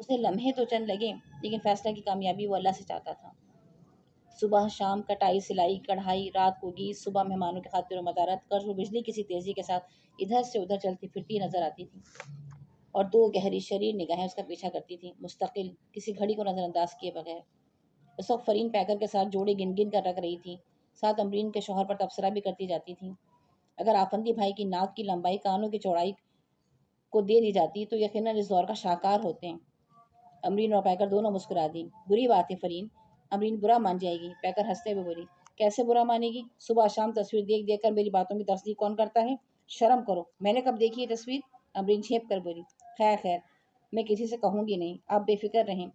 اسے لمحے تو چند لگے، لیکن فیصلہ کی کامیابی وہ اللہ سے چاہتا تھا۔ صبح شام کٹائی سلائی کڑھائی، رات کو گیت، صبح مہمانوں کی خاطر و مدارت، قرض و بجلی کسی تیزی کے ساتھ ادھر سے ادھر چلتی پھرتی نظر آتی تھی، اور دو گہری شریر نگاہیں اس کا پیچھا کرتی تھیں، مستقل، کسی گھڑی کو نظر انداز کیے بغیر۔ اس وقت فرین پیکر کے ساتھ جوڑے گن گن کر رکھ رہی تھی، ساتھ امرین کے شوہر پر تبصرہ بھی کرتی جاتی تھی۔ اگر آفندی بھائی کی ناک کی لمبائی کانوں کی چوڑائی کو دے دی جاتی تو یقیناً اس دور کا شاہکار ہوتے ہیں۔ امرین اور پیکر دونوں مسکرا دی۔ بری بات ہے فرین، امرین برا مان جائے گی، پیکر ہنستے ہوئے بولی۔ کیسے برا مانے گی؟ صبح شام تصویر دیکھ دیکھ کر میری باتوں کی تصدیق کون کرتا ہے؟ شرم کرو، میں نے کب دیکھی یہ تصویر؟ امرین جھیپ کر بولی۔ خیر خیر، میں کسی سے کہوں گی نہیں، آپ بے فکر رہیں،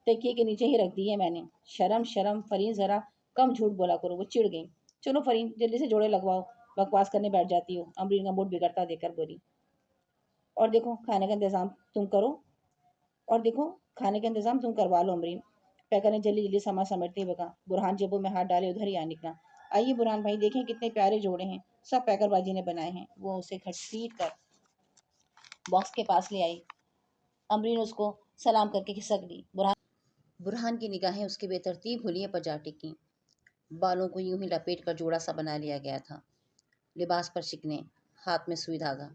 تکیے کے نیچے ہی رکھ دی ہے میں نے۔ شرم شرم، فرین ذرا کم جھوٹ بولا کرو، وہ چڑ گئی۔ چلو فرین، جلدی سے جوڑے لگواؤ، بکواس کرنے بیٹھ جاتی ہو، امرین کا موڈ بگڑتا دیکھ کر بولی۔ اور دیکھو کھانے کا انتظام تم کرو، اور دیکھو کھانے کا انتظام تم کروا لو امرین، پیکر نے جلدی جلدی سامان سمیٹتے ہوئے کہا۔ برہان جیبوں میں ہاتھ ڈالے ادھر ہی آ نکلا۔ آئیے برہان بھائی، دیکھیں کتنے پیارے جوڑے ہیں، سب پیکر باجی نے بنائے ہیں۔ وہ اسے گھسیٹ کر باکس کے پاس لے آئی۔ امرین اس کو سلام کر کے کھسک دی۔ برہان کی نگاہیں اس کے بے ترتیب حلیے پر جا ٹکیں۔ بالوں کو یوں ہی لپیٹ کر جوڑا سا بنا لیا گیا تھا، لباس پر شکنے، ہاتھ میں سوئی دھاگا،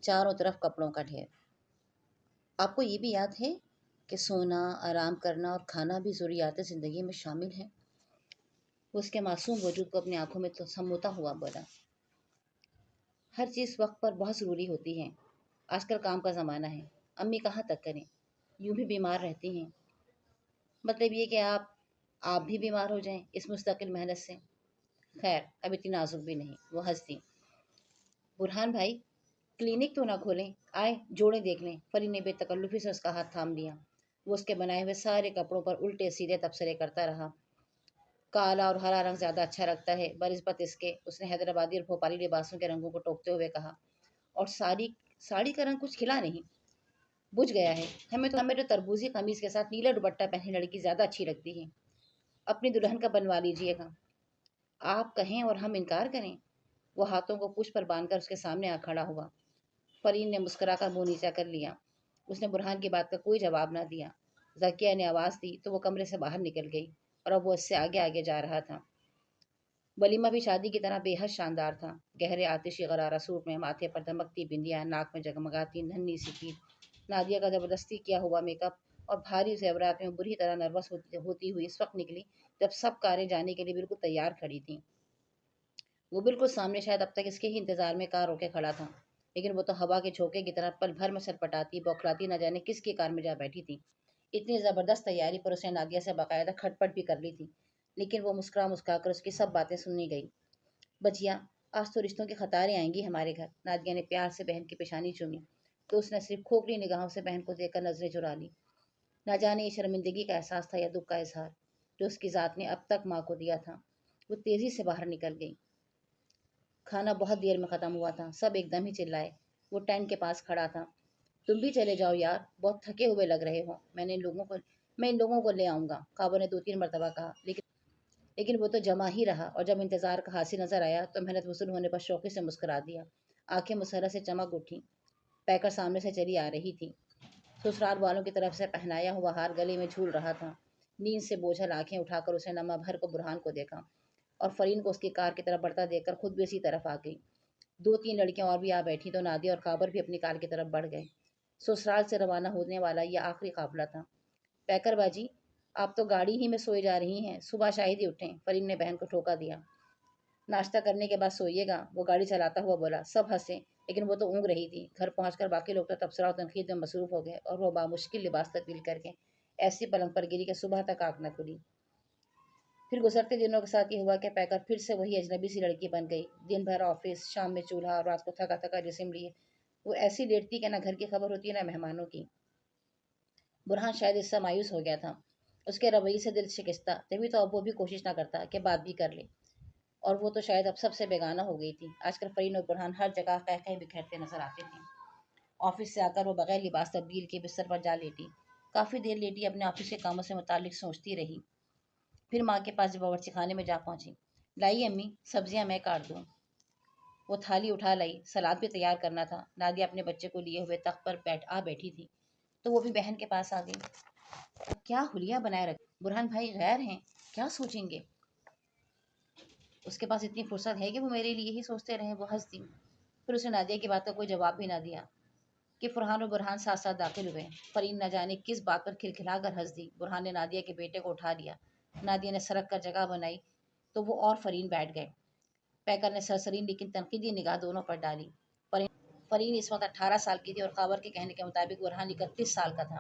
چاروں طرف کپڑوں کا ڈھیر۔ آپ کو یہ بھی یاد ہے کہ سونا، آرام کرنا اور کھانا بھی ضروریات زندگی میں شامل ہیں؟ وہ اس کے معصوم وجود کو اپنی آنکھوں میں سموتا ہوا بولا۔ ہر چیز وقت پر بہت ضروری ہوتی ہے، آج کل کام کا زمانہ ہے، امی کہاں تک کریں، یوں بھی بیمار رہتی ہیں، مطلب یہ کہ آپ بھی بیمار ہو جائیں اس مستقل محنت سے۔ خیر اب اتنی نازک بھی نہیں، وہ ہنس دی۔ برہان بھائی، کلینک تو نہ کھولیں، آئے جوڑے دیکھ لیں۔ فرین نے بے تکلفی سے اس کا ہاتھ تھام لیا۔ وہ اس کے بنائے ہوئے سارے کپڑوں پر الٹے سیدھے تبصرے کرتا رہا۔ کالا اور ہرا رنگ زیادہ اچھا لگتا ہے بنسبت اس کے، اس نے حیدرآبادی اور بھوپالی لباسوں کے رنگوں کو ٹوکتے ہوئے کہا۔ اور ساڑی کا رنگ کچھ کھلا نہیں، بجھ گیا ہے، ہمیں تو تربوزی قمیض کے ساتھ نیلا دوپٹہ پہنی لڑکی زیادہ اچھی لگتی ہے، اپنی دلہن کا بنوا لیجئے گا۔ آپ کہیں اور ہم انکار کریں؟ وہ ہاتھوں کو پوچھ پر باندھ کر اس کے سامنے آ کھڑا ہوا۔ فرین نے مسکرا کر منہ نیچا کر لیا۔ اس نے برہان کی بات کا کوئی جواب نہ دیا۔ ذکیہ نے آواز دی تو وہ کمرے سے باہر نکل گئی، اور اب وہ اس سے آگے آگے جا رہا تھا۔ ولیمہ بھی شادی کی طرح بے حد شاندار تھا۔ گہرے آتشی غرارہ سوٹ میں، ماتھے پر دمکتی بندیاں، ناک میں جگمگاتی ننھی سی تیر، نادیہ کا زبردستی کیا ہوا میک اپ اور بھاری زیورات میں بری طرح نروس ہوتی ہوئی اس وقت نکلی جب سب کاریں جانے کے لیے بالکل تیار کھڑی تھیں۔ وہ بالکل سامنے، شاید اب تک اس کے ہی انتظار میں کار روکے کھڑا تھا، لیکن وہ تو ہوا کے جھونکے کی طرح پل بھر میں سرپٹاتی بوکھلاتی نہ جانے کس کی کار میں جا بیٹھی تھی۔ اتنی زبردست تیاری پر اسے نادیہ سے باقاعدہ کھٹپٹ بھی کر لی تھی، لیکن وہ مسکرا کر اس کی سب باتیں سننی گئی۔ بچیا، آج تو رشتوں کی قطاریں آئیں گی ہمارے گھر۔ نادیہ نے پیار سے بہن کی پیشانی چومی تو اس نے صرف کھوکھلی نگاہوں سے بہن کو دیکھ کر نظریں چرا لی۔ نہ جانے یہ شرمندگی کا احساس تھا یا دکھ کا اظہار جو اس کی ذات نے اب تک ماں کو دیا تھا۔ وہ تیزی سے باہر نکل گئی۔ کھانا بہت دیر میں ختم ہوا تھا، سب ایک دم ہی چلائے۔ وہ ٹینک کے پاس کھڑا تھا۔ تم بھی چلے جاؤ یار، بہت تھکے ہوئے لگ رہے ہو، میں ان لوگوں کو لے آؤں گا، کعبہ نے 2-3 مرتبہ کہا، لیکن وہ تو جمع ہی رہا، اور جب انتظار کا حاصل نظر آیا تو محنت وصول ہونے پر شوقی سے مسکرا دیا۔ آنکھیں مسرت سے چمک اٹھیں۔ پیکر سامنے سے چلی آ رہی تھی۔ سسرال والوں کی طرف سے پہنایا ہوا ہار گلے میں جھول رہا تھا۔ نیند سے بوجھل آنکھیں اٹھا کر اسے نما بھر کو برہان کو دیکھا، اور فرین کو اس کی کار کی طرف بڑھتا دیکھ کر خود بھی اسی طرف آ گئی۔ 2-3 لڑکیاں اور بھی آ بیٹھی تو نادیہ اور کابر بھی اپنی کار کی طرف بڑھ گئے۔ سسرال سے روانہ ہونے والا یہ آخری قافلہ تھا۔ پیکر باجی، آپ تو گاڑی ہی میں سوئے جا رہی ہیں، صبح شاہد ہی اٹھیں، فرین نے بہن کو ٹھوکا دیا۔ ناشتہ کرنے کے بعد سوئیے گا، وہ گاڑی چلاتا ہوا بولا۔ سب ہنسے، لیکن وہ تو اونگ رہی تھی۔ گھر پہنچ کر باقی لوگ تو تبصرہ اور تنقید میں مصروف ہو گئے، اور وہ بامشکل لباس تبدیل کر کے ایسی پلنگ پر گری کہ صبح تک آنکھ نہ کھلی۔ پھر گزرتے دنوں کے ساتھ یہ ہوا کہ پیکر پھر سے وہی اجنبی سی لڑکی بن گئی۔ دن بھر آفس، شام میں چولہا، اور رات کو تھکا تھکا جسم لیے وہ ایسی لیٹتی کہ نہ گھر کی خبر ہوتی نہ مہمانوں کی۔ برہان شاید اس سے مایوس ہو گیا تھا، اس کے رویے سے دل شکستہ، تبھی تو اب وہ بھی کوشش نہ کرتا کہ بات بھی کر لے، اور وہ تو شاید اب سب سے بیگانہ ہو گئی تھی۔ آج کل فرین اور برہان ہر جگہ قہقہے بکھیرتے نظر آتے تھے۔ آفس سے آ کر وہ بغیر لباس تبدیل کے بستر پر جا لیٹی، کافی دیر لیٹی اپنے آفس کے کاموں سے متعلق سوچتی رہی، پھر ماں کے پاس باورچی خانے میں جا پہنچی۔ لائی امی، سبزیاں میں کاٹ دوں۔ وہ تھالی اٹھا لائی، سلاد بھی تیار کرنا تھا۔ نادیہ اپنے بچے کو لیے ہوئے تخت پر بیٹھی تھی تو وہ بھی بہن کے پاس آ گئی۔ کیا حلیہ بنائے رکھ، برہان بھائی غیر ہیں، کیا سوچیں گے؟ اس کے پاس اتنی فرصت ہے کہ وہ میرے لیے ہی سوچتے رہیں۔ وہ ہنس دی۔ پھر اس نے نادیہ کی بات کا کوئی جواب بھی نہ دیا کہ فرحان اور برہان ساتھ ساتھ داخل ہوئے۔ فرین نہ جانے کس بات پر کھلکھلا کر ہنس دی۔ برہان نے نادیہ کے بیٹے کو اٹھا لیا۔ نادیہ نے سرک کر جگہ بنائی تو وہ اور فرین بیٹھ گئے۔ پیکر نے سرسرین لیکن تنقیدی نگاہ دونوں پر ڈالی۔ فرین اس وقت 18 سال کی تھی اور خاور کے کہنے کے مطابق برہان 31 سال کا تھا۔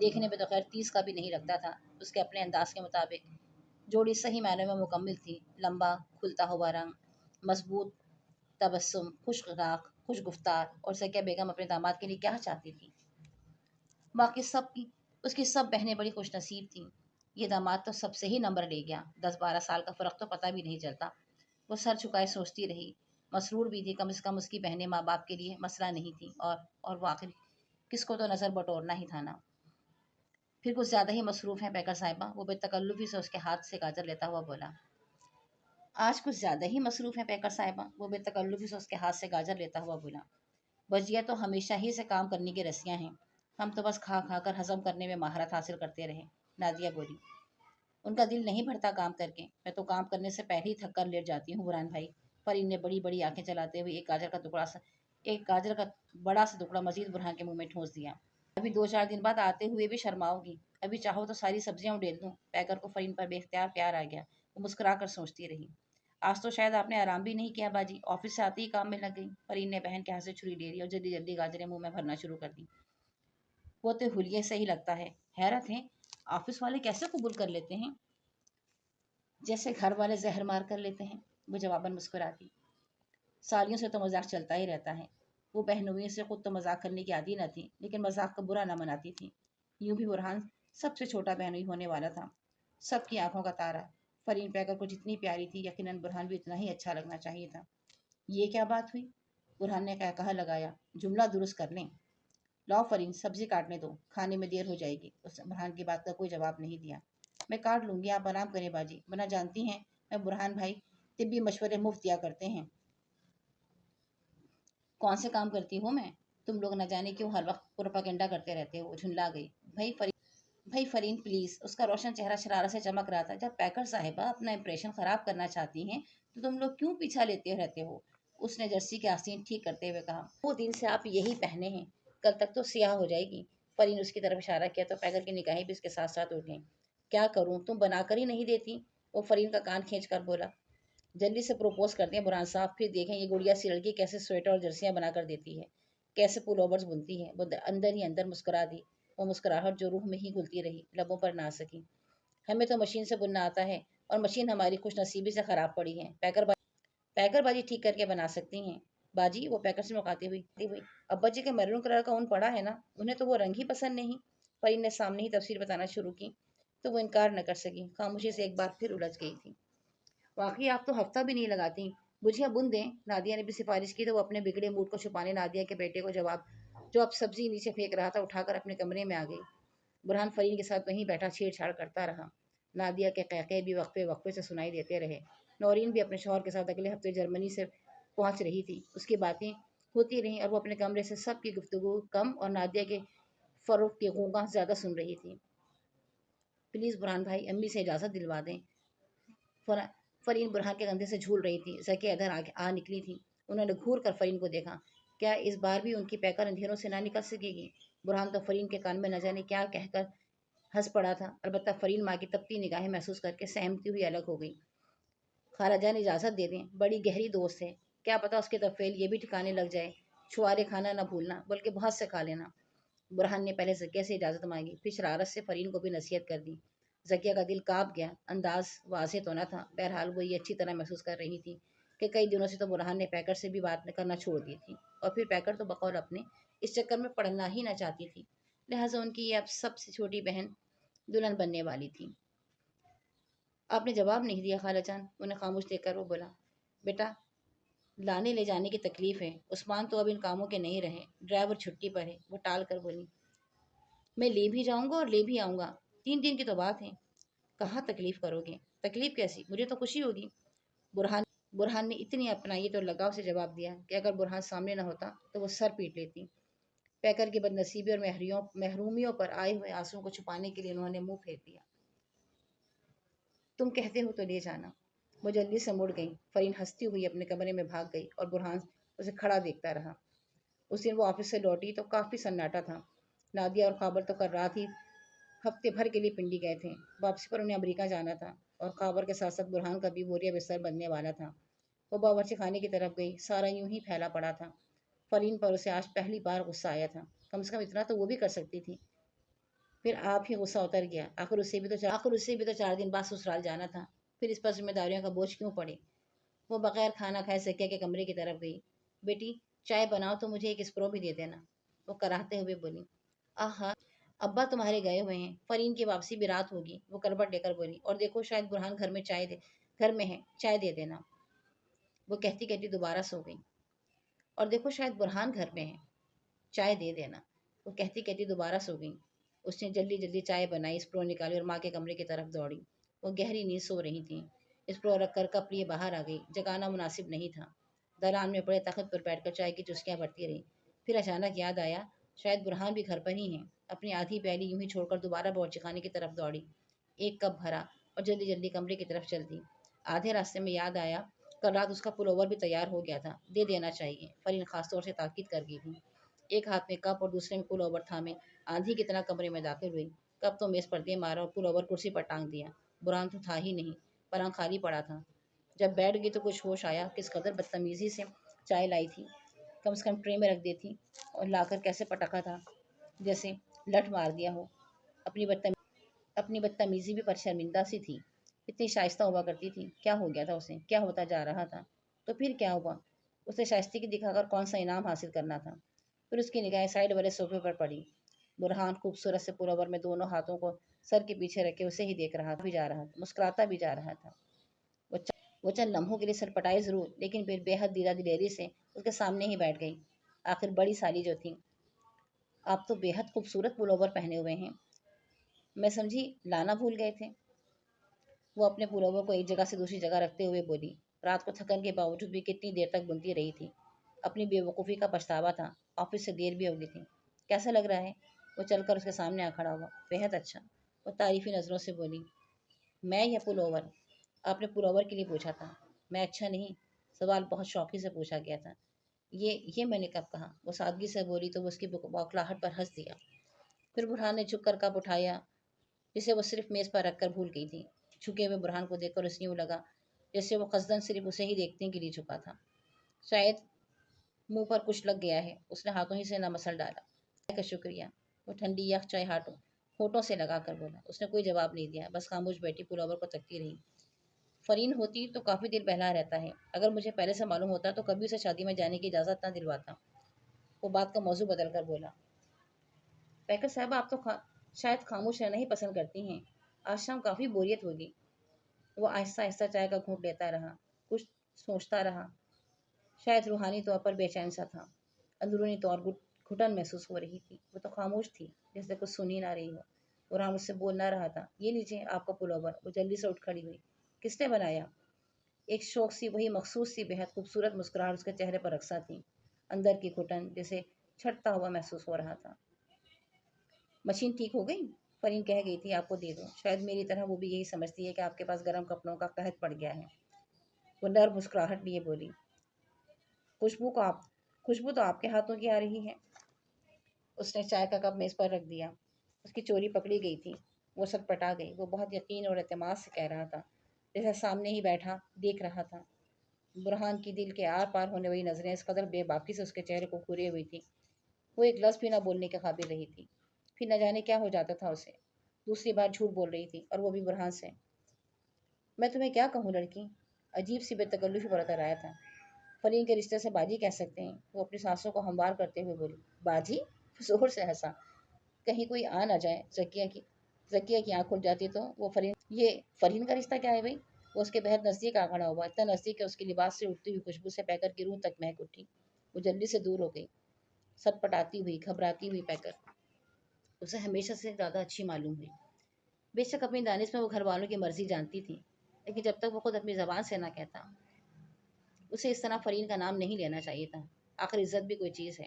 دیکھنے میں تو خیر 30 کا بھی نہیں لگتا تھا۔ اس کے اپنے انداز کے مطابق جوڑی صحیح معنوں میں مکمل تھی۔ لمبا کھلتا ہوا رنگ، مضبوط تبسم، خوش اخلاق، خوش گفتار، اور سکیہ بیگم اپنے داماد کے لیے کیا چاہتی تھی؟ باقی اس کی سب بہنیں بڑی خوش نصیب تھیں۔ یہ داماد تو سب سے ہی نمبر لے گیا۔ 10-12 سال کا فرق تو پتہ بھی نہیں چلتا۔ وہ سر جھکائے سوچتی رہی۔ مسرور بھی تھی، کم از کم اس کی بہنیں ماں باپ کے لیے مسئلہ نہیں تھیں، اور وہ آخر کس کو تو نظر بٹورنا ہی تھا نا۔ پھر کچھ زیادہ ہی مصروف ہیں پیکر صاحبہ، وہ بے تکلفی سے اس کے ہاتھ سے گاجر لیتا ہوا بولا۔ آج کچھ زیادہ ہی مصروف ہیں پیکر صاحبہ، وہ بے تکلفی سے اس کے ہاتھ سے گاجر لیتا ہوا بولا۔ بجیا تو ہمیشہ ہی سے کام کرنے کی رسیاں ہیں، ہم تو بس کھا کھا کر ہضم کرنے میں مہارت حاصل کرتے رہے، نادیہ بولی۔ ان کا دل نہیں بھرتا کام کر کے، میں تو کام کرنے سے پہلے ہی تھک کر لیٹ جاتی ہوں برہان بھائی۔ فرین نے بڑی بڑی آنکھیں چلاتے ہوئے ایک گاجر کا بڑا سا ٹکڑا مزید برہان کے منہ میں ٹھونس دیا۔ ابھی 2-4 دن بعد آتے ہوئے بھی شرماؤ گی، ابھی چاہو تو ساری سبزیاں اڈیل دوں۔ پیکر کو فرین پر بے اختیار پیار آ گیا۔ وہ مسکرا کر سوچتی رہی۔ آج تو شاید آپ نے آرام بھی نہیں کیا باجی، آفس سے آتے ہی کام میں لگ گئی۔ فرین نے بہن کے ہاتھ سے چھری لے لی اور جلدی جلدی گاجریں منہ میں بھرنا شروع کر دی۔ وہ تو حلیے سے ہی لگتا ہے، حیرت ہے آفس والے کیسے قبول کر لیتے ہیں، جیسے گھر والے زہر مار کر لیتے ہیں، وہ جواباً مسکراتی۔ سالیوں سے تو مذاق چلتا ہی رہتا ہے۔ وہ بہنوئی سے خود تو مذاق کرنے کی عادی نہ تھی، لیکن مذاق کا برا نہ مناتی تھی۔ یوں بھی برہان سب سے چھوٹا بہنوئی ہونے والا تھا، سب کی آنکھوں کا تارا۔ فرین پیکر کو جتنی پیاری تھی، یقیناً برہان بھی اتنا ہی اچھا لگنا چاہیے تھا۔ یہ کیا بات ہوئی؟ برہان نے کہا لگایا، جملہ درست کر لیں۔ لاؤ فرین، سبزی کاٹنے دو، کھانے میں دیر ہو جائے گی۔ اس نے برہان کی بات کا کوئی جواب نہیں دیا۔ میں کاٹ لوں گی، آپ آرام کریں باجی، ورنہ جانتی ہیں میں برہان بھائی طبی مشورے مفت دیا کرتے ہیں۔ کون سے کام کرتی ہوں میں؟ تم لوگ نہ جانے کیوں ہر وقت پروپیگنڈا کرتے رہتے ہو۔ وہ جھنڈا گئی۔ بھائی فرین پلیز، اس کا روشن چہرہ شرارت سے چمک رہا تھا۔ جب پیکر صاحبہ اپنا امپریشن خراب کرنا چاہتی ہیں تو تم لوگ کیوں پیچھا لیتے رہتے ہو؟ اس نے جرسی کے آستین ٹھیک کرتے ہوئے کہا۔ 2 دن سے آپ یہی پہنے ہیں، کل تک تو سیاہ ہو جائے گی۔ فرین اس کی طرف اشارہ کیا تو پیکر کی نگاہیں بھی اس کے ساتھ ساتھ اٹھ گئیں۔ کیا کروں، تم بنا کر ہی نہیں دیتی؟ وہ فرین کا کان کھینچ کر بولا۔ جلدی سے پروپوز کرتے ہیں برہان صاحب، پھر دیکھیں یہ گڑیا سی لڑکی کیسے سویٹر اور جرسیاں بنا کر دیتی ہے، کیسے پول اوورز بنتی ہے۔ وہ اندر ہی اندر مسکرا دی۔ وہ مسکراہٹ جو روح میں ہی گھلتی رہی، لبوں پر نہ آ سکی۔ ہمیں تو مشین سے بننا آتا ہے اور مشین ہماری خوش نصیبی سے خراب پڑی ہے۔ پیکر باجی ٹھیک کر کے بنا سکتی ہیں۔ باجی، وہ پیکر سے مقاتی ہوئی، ابا جی کے میرون کلر کا اون پڑا ہے نا، انہیں تو وہ رنگ ہی پسند نہیں۔ فرین نے سامنے ہی تفصیل بتانا شروع کی تو وہ انکار نہ کر سکی، خاموشی سے ایک بار پھر الجھ گئی تھی۔ واقعی آپ تو ہفتہ بھی نہیں لگاتی، گجیا بن دیں، نادیہ نے بھی سفارش کی تو وہ اپنے بگڑے موڈ کو چھپانے نادیہ کے بیٹے کو جو اب سبزی نیچے پھینک رہا تھا اٹھا کر اپنے کمرے میں آ گئی۔ برہان فرین کے ساتھ وہیں بیٹھا چھیڑ چھاڑ کرتا رہا۔ نادیہ کے قہقہے بھی وقفے وقفے سے سنائی دیتے رہے۔ نورین بھی اپنے شوہر کے ساتھ اگلے ہفتے جرمنی سے پہنچ رہی تھی، اس کی باتیں ہوتی رہیں اور وہ اپنے کمرے سے سب کی گفتگو کم اور نادیہ کے فروغ کی غوغاں زیادہ سن رہی تھی۔ پلیز برہان بھائی، امی سے اجازت دلوا دیں۔ فرین برہان کے کندھے سے جھول رہی تھی، زکیہ ادھر آ نکلی تھی۔ انہوں نے گھور کر فرین کو دیکھا۔ کیا اس بار بھی ان کی پیکر اندھیروں سے نہ نکل سکے گی؟ برہان تو فرین کے کان میں نہ جانے کیا کہہ کر ہنس پڑا تھا، البتہ فرین ماں کی تپتی نگاہیں محسوس کر کے سہمتی ہوئی الگ ہو گئی۔ خالہ جان اجازت دے دیں، بڑی گہری دوست ہے، کیا پتہ اس کے طفیل یہ بھی ٹھکانے لگ جائے۔ چھوارے کھانا نہ بھولنا، بلکہ بہت سے کھا لینا۔ برہان نے پہلے زکیہ سے اجازت مانگی، پھر شرارت سے فرین کو بھی نصیحت کر دی۔ زکیہ کا دل کانپ گیا، انداز واضح تو نہ تھا، بہرحال وہ یہ اچھی طرح محسوس کر رہی تھی کہ کئی دنوں سے تو برہان نے پیکر سے بھی بات کرنا چھوڑ دی تھی، اور پھر پیکر تو بقول اپنے اس چکر میں پڑنا ہی نہ چاہتی تھی، لہٰذا ان کی یہ اب سب سے چھوٹی بہن دلہن بننے والی تھی۔ آپ نے جواب نہیں دیا خالہ جان، انہیں خاموش دیکھ کر وہ بولا۔ بیٹا، لانے لے جانے کی تکلیف ہے، عثمان تو اب ان کاموں کے نہیں رہے، ڈرائیور چھٹی پر ہے، وہ ٹال کر بولی۔ میں لے بھی جاؤں گا اور لے بھی آؤں گا، 3 دن کی تو بات ہے۔ کہاں تکلیف کرو گے؟ تکلیف کیسی، مجھے تو خوشی ہوگی۔ برہان نے اتنی اپنائی تو لگاؤ سے جواب دیا کہ اگر برہان سامنے نہ ہوتا تو وہ سر پیٹ لیتی۔ پیکر کی بدنصیبی اور محرومیوں پر آئے ہوئے آنسوؤں کو چھپانے کے لیے انہوں نے منہ پھیر دیا۔ تم کہتے ہو تو لے جانا۔ وہ جلدی سے مڑ گئی۔ فرین ہنستی ہوئی اپنے کمرے میں بھاگ گئی اور برہان اسے کھڑا دیکھتا رہا۔ اس دن وہ آفس سے لوٹی تو کافی سناٹا تھا۔ نادیہ اور خابر تو کل رات ہی ہفتے بھر کے لیے پنڈی گئے تھے۔ واپسی پر انہیں امریکہ جانا تھا اور خابر کے ساتھ ساتھ برہان کا بھی بوریا بستر بننے والا تھا۔ وہ باورچی خانے کی طرف گئی۔ سارا یوں ہی پھیلا پڑا تھا۔ فرین پر اسے آج پہلی بار غصہ آیا تھا۔ کم سے کم اتنا تو وہ بھی کر سکتی تھی۔ پھر آپ ہی غصہ اتر گیا۔ آخر اسے بھی تو 4 دن بعد سسرال جانا تھا۔ پھر اس پر ذمہ داریوں کا بوجھ کیوں پڑے؟ وہ بغیر کھانا کھائے زکیہ کے کمرے کی طرف گئی۔ بیٹی چائے بناؤ تو مجھے ایک اسپرو بھی دے دینا، وہ کراہتے ہوئے بولی۔ آہا ابا تمہارے گئے ہوئے ہیں، فرین کی واپسی بھی رات ہوگی، وہ کربٹ لے کر بولی۔ اور دیکھو شاید برہان گھر میں ہے، چائے دے دینا، وہ کہتی کہتی دوبارہ سو گئی۔ اور دیکھو شاید برہان گھر میں ہے، چائے دے دینا، وہ کہتی کہتی دوبارہ سو گئی۔ اس نے جلدی جلدی چائے بنائی، اسپرو نکالی اور ماں کے کمرے کی طرف دوڑی۔ وہ گہری نیند سو رہی تھیں۔ اسپرو رکھ کر کپ لیے باہر آ گئی۔ جگانا مناسب نہیں تھا۔ دالان میں پڑے تخت پر بیٹھ کر چائے کی چسکیاں بھرتی رہی۔ پھر اچانک یاد آیا شاید برہان بھی گھر پر ہی ہیں۔ اپنی آدھی پیالی یوں ہی چھوڑ کر دوبارہ باورچی خانے کی طرف دوڑی۔ ایک کپ بھرا اور جلدی جلدی کمرے کی طرف چل دی۔ آدھے راستے میں یاد آیا کل رات اس کا پل اوور بھی تیار ہو گیا تھا، دے دینا چاہیے، فرین خاص طور سے تاکید کر گئی تھی۔ ایک ہاتھ میں کپ اور دوسرے میں پل اوور تھامے آندھی کی طرح کمرے میں داخل ہوئی۔ کپ تو میز پر دے مارا اور پل اوور کرسی پر ٹانگ دیا۔ برہان تو تھا ہی نہیں، پلنگ خالی پڑا تھا۔ جب بیٹھ گئی تو کچھ ہوش آیا، کس قدر بدتمیزی سے چائے لائی تھی، کم سے کم ٹرے میں رکھ دیتی، اور لا کر کیسے پٹکا تھا جیسے لٹ مار دیا ہو۔ اپنی بدتمیزی بھی پر شرمندہ سی تھی۔ اتنی شائستہ ہوا کرتی تھی، کیا ہو گیا تھا اسے؟ کیا ہوتا جا رہا تھا؟ تو پھر کیا ہوا؟ اسے شائستگی دکھا کر کون سا انعام حاصل کرنا تھا؟ پھر اس کی نگاہیں سائڈ والے صوفے پر پڑی۔ برہان خوبصورت سے پل اوور میں دونوں ہاتھوں کو سر کے پیچھے رکھے اسے ہی دیکھ رہا تھا، مسکراتا بھی جا رہا تھا۔ وہ چند لمحوں کے لیے سر پٹائے ضرور، لیکن پھر بے حد دیدہ دلیری سے اس کے سامنے ہی بیٹھ گئی۔ آخر بڑی سالی جو تھی، آپ تو بے حد خوبصورت پل اوور پہنے ہوئے ہیں، میں سمجھی لانا بھول گئے تھے۔ وہ اپنے پل اوور کو ایک جگہ سے دوسری جگہ رکھتے ہوئے بولی۔ رات کو تھکن کے باوجود بھی کتنی دیر تک بنتی رہی تھی۔ اپنی بے وقوفی کا پچھتاوا تھا۔ آفس سے دیر بھی ہو گئی تھی۔ کیسا لگ رہا ہے؟ وہ چل کر اس کے سامنے آ کھڑا ہوا۔ بے حد اچھا، وہ تعریفی نظروں سے بولی۔ میں یا پل اوور؟ آپ نے پل اوور کے لیے پوچھا تھا، میں اچھا نہیں؟ سوال بہت شوقی سے پوچھا گیا تھا۔ یہ میں نے کب کہا؟ وہ سادگی سے بولی تو وہ اس کی بوکھلاہٹ پر ہنس دیا۔ پھر برہان نے جھک کر کپ اٹھایا جسے وہ صرف میز پر رکھ کر بھول گئی تھی۔ جھکے ہوئے برہان کو دیکھ کر اسے یوں لگا جیسے وہ قصداً صرف اسے ہی دیکھنے کے لیے جھکا تھا۔ شاید منہ پر کچھ لگ گیا ہے، اس نے ہاتھوں ہی سے نہ مسل ڈالا۔ چائے کا شکریہ، وہ ٹھنڈی یخ چائے ہونٹوں سے لگا کر بولا۔ اس نے کوئی جواب نہیں دیا، بس خاموش بیٹھی پل اوور کو تکتی رہی۔ فرین ہوتی تو کافی دیر بہلا رہتا ہے، اگر مجھے پہلے سے معلوم ہوتا تو کبھی اسے شادی میں جانے کی اجازت نہ دلواتا، وہ بات کا موضوع بدل کر بولا۔ پیکر صاحبہ آپ تو شاید خاموش رہنا ہی پسند کرتی ہیں، آج شام کافی بوریت ہوگی۔ وہ آہستہ آہستہ چائے کا گھونٹ لیتا رہا، کچھ سوچتا رہا۔ شاید روحانی طور پر بے چین سا تھا، اندرونی طور گھٹن محسوس ہو رہی تھی۔ وہ تو خاموش تھی جیسے کچھ سن ہی نہ رہی ہو۔ برہان اس سے بول نہ رہا تھا۔ یہ لیجیے آپ کا پل اوور، وہ جلدی سے اٹھ کھڑی ہوئی۔ کس نے بنایا؟ ایک شوق سی، وہی مخصوص سی بے حد خوبصورت مسکراہٹ اس کے چہرے پر رقصہ تھی، اندر کی گھٹن جسے چھٹتا ہوا محسوس ہو رہا تھا۔ مشین ٹھیک ہو گئی؟ فرین کہہ گئی تھی آپ کو دے دو، شاید میری طرح وہ بھی یہی سمجھتی ہے کہ آپ کے پاس گرم کپڑوں کا قحط پڑ گیا ہے، وہ نرم مسکراہٹ لیے بولی۔ خوشبو تو آپ کے ہاتھوں کی آ رہی ہے۔ اس نے چائے کا کپ میز پر رکھ دیا۔ اس کی چوری پکڑی گئی تھی، وہ سر پٹا گئی۔ وہ بہت یقین اور اعتماد سے کہہ رہا تھا جیسے سامنے ہی بیٹھا دیکھ رہا تھا۔ برہان کی دل کے آر پار ہونے والی نظریں اس قدر بے باکی سے اس کے چہرے کو گھورے ہوئی تھی، وہ ایک لفظ بھی نہ بولنے کے قابل رہی تھی۔ پھر نہ جانے کیا ہو جاتا تھا اسے، دوسری بار جھوٹ بول رہی تھی، اور وہ بھی برہان سے۔ میں تمہیں کیا کہوں لڑکی، عجیب سی بے تکلفی برقرار آیا تھا۔ فرین کے رشتے سے باجی کہہ سکتے ہیں، وہ اپنی سانسوں کو ہموار کرتے ہوئے بولی۔ باجی؟ زور سے ہنسا۔ کہیں کوئی آ نہ جائے، زکیہ کی آنکھ کھل جاتی تو وہ یہ فرین کا رشتہ کیا ہے بھائی؟ وہ اس کے بہت نزدیک آ کھڑا ہوا، اتنا نزدیک کہ اس کے لباس سے اٹھتی ہوئی خوشبو سے پیکر کی روح تک مہک اٹھی۔ وہ جلدی سے دور ہو گئی، سٹ پٹاتی ہوئی، گھبراتی ہوئی۔ پیکر اسے ہمیشہ سے زیادہ اچھی معلوم ہوئی۔ بے شک اپنی دانش میں وہ گھر والوں کی مرضی جانتی تھی، لیکن جب تک وہ خود اپنی زبان سے نہ کہتا، اسے اس طرح فرین کا نام نہیں لینا چاہیے تھا۔ آخر عزت بھی کوئی چیز ہے۔